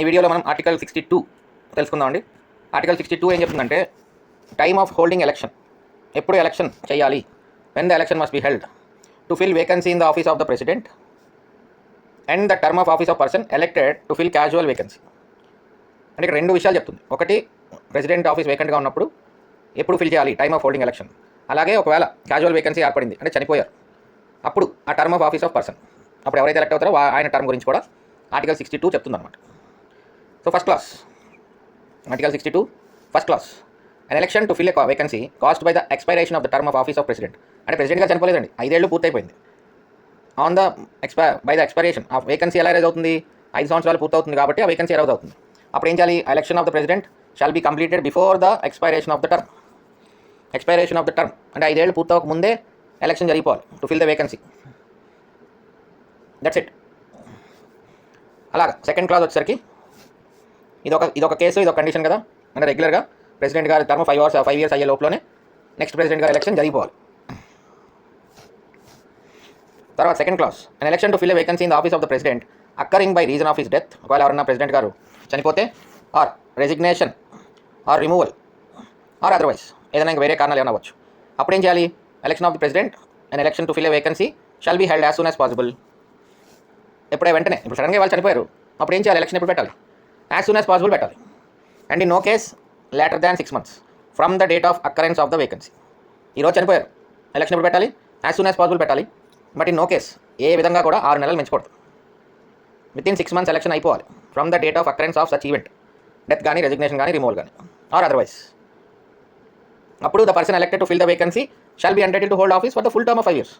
ఈ వీడియోలో మనం ఆర్టికల్ 62 తెలుసుకుందామండి. ఆర్టికల్ 62 ఏం చెప్తుందంటే టైమ్ ఆఫ్ హోల్డింగ్ ఎలక్షన్, ఎప్పుడు ఎలక్షన్ చేయాలి, when the election must be held to fill vacancy in the office of the president and the term of office of person elected to fill casual vacancy. అంటే ఇక్కడ రెండు విషయాలు చెప్తుంది. ఒకటి, president office వేకెంట్గా ఉన్నప్పుడు ఎప్పుడు ఫిల్ చేయాలి, టైమ్ ఆఫ్ హోల్డింగ్ ఎలక్షన్. అలాగే ఒకవేళ క్యాజువల్ వేకెన్సీ ఏర్పడింది అంటే చనిపోయారు, అప్పుడు ఆ term of office of person, అప్పుడు ఎవరైతే ఎలక్ట్ అవుతారో ఆయన టర్మ్ గురించి కూడా ఆర్టికల్ 62 చెప్తుంది అనమాట. So first class, article 62 first class, an election to fill a vacancy caused by the expiration of the term of office of president. అంటే ప్రెసిడెంట్గా చనిపోలేదండి, 5 ఏళ్ళు పూర్తయిపోయింది. On the by the expiration of vacancy ఎలా rise అవుతుంది, 5 సంవత్సరాలు పూర్తవుతుంది కాబట్టి ఆ వేకెన్సీ రైజ్ అవుతుంది. అప్పుడు ఏం చేయాలి, election of the president shall be completed before the expiration of the term. Expiration of the term అంటే 5 ఏళ్ళు పూర్తవక ముందే ఎలక్షన్ జరిగిపోవాలి to fill the vacancy. That's it. అలాగా సెకండ్ క్లాస్ వచ్చేసరికి ఇదొక కేసు, ఇదొక కండిషన్ కదా. అంటే రెగ్యులర్గా ప్రెసిడెంట్ గారి టర్మ్ 5 ఇయర్స్ అయ్యే లోపలనే నెక్స్ట్ ప్రెసిడెంట్ గారి ఎలక్షన్ జరిగిపోవాలి. తర్వాత second class, an election to fill a vacancy in the office of the president occurring by reason of his death. ఒకవేళ ఎవరన్నా ప్రెసిడెంట్ గారు చనిపోతే, or resignation or removal or otherwise ఏదైనా ఇంకా వేరే కారణాలు ఏమైనా అవ్వచ్చు, అప్పుడు ఏం చేయాలి, election of the president and election to fill a vacancy shall be held as soon as possible. ఎప్పుడే వెంటనే, ఇప్పుడు సడన్గా వాళ్ళు చనిపోయారు, అప్పుడు ఏం చేయాలి, ఎలక్షన్ ఎప్పుడు పెట్టాలి, యాజ్ సూన్ యాజ్ పాసిబుల్ పెట్టాలి. And in no case later than 6 months from the date of occurrence of the vacancy. ఈరోజు చనిపోయారు, ఎలక్షన్ ఎప్పుడు పెట్టాలి, యాజ్ సూన్ యాజ్ పాసిబుల్ పెట్టాలి. బట్ ఇన్ నో కేస్, ఏ విధంగా కూడా 6 నెలలు మించకూడదు. వితిన్ 6 months ఎలక్షన్ అయిపోవాలి from the date of occurrence of such event, death కానీ, రెసిగ్నేషన్ కానీ, రిమూవల్ కానీ ఆర్ అదర్వైజ్. అప్పుడు the person elected to fill the vacancy shall B entitled to hold office for the full term of 5 years.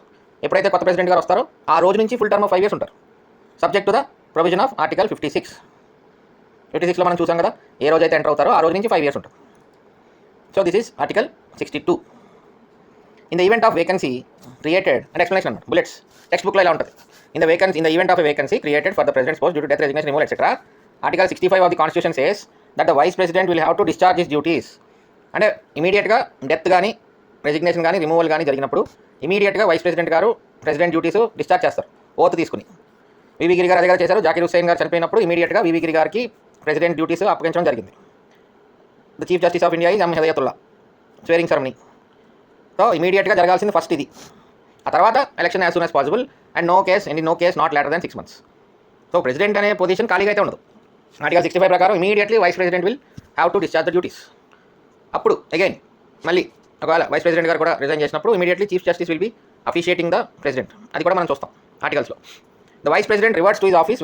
ఎప్పుడైతే కొత్త president గారు వస్తారో ఆ రోజు నుంచి ఫుల్ టర్మ్ ఆఫ్ 5 years ఉంటారు, subject to the provision of article 56లో మనం చూసాం కదా, ఏ రోజు అయితే ఎంటర్ అవుతారో ఆ రోజు నుంచి 5 years ఉంటారు. So this is article 62. In the event of vacancy created and explanation అన్నమాట, బుల్లెట్స్ టెక్స్ట్ బుక్లో ఇలా ఉంటుంది. In the event of a vacancy created for the president's post due to death, resignation, removal etcetera, article 65 of the constitution says that the vice president will have to discharge his duties. అంటే ఇమీడియట్గా death కానీ, resignation కానీ, removal కానీ జరిగినప్పుడు ఇమీడియట్గా vice president గారు president duties discharge చేస్తారు, oath తీసుకుని. వివి గిరి గారు అదే గారు చేశారు. జాకీర్ హుస్సేన్ గారు చనిపోయినప్పుడు ఇమీడియట్గా వివి గిరి గారికి ప్రెసిడెంట్ డ్యూటీస్ అప్పగించడం జరిగింది. The chief justice of India is M Hidayatullah, swearing ceremony. So ఇమీడియట్గా జరగాల్సింది ఫస్ట్ ఇది, ఆ తర్వాత election as soon as possible and no case not later than 6 months. So president అనే పొజిషన్ ఖాళీగా అయితే ఉండదు. ఆర్టికల్ 65 ప్రకారం immediately vice president will have to discharge the duties. అప్పుడు అగైన్ మళ్ళీ ఒకవేళ వైస్ ప్రెసిడెంట్ గారు కూడా రిజైన్ చేసినప్పుడు immediately chief justice will be officiating the president. అది కూడా మనం చూస్తాం ఆర్టికల్స్లో. The vice president reverts to his office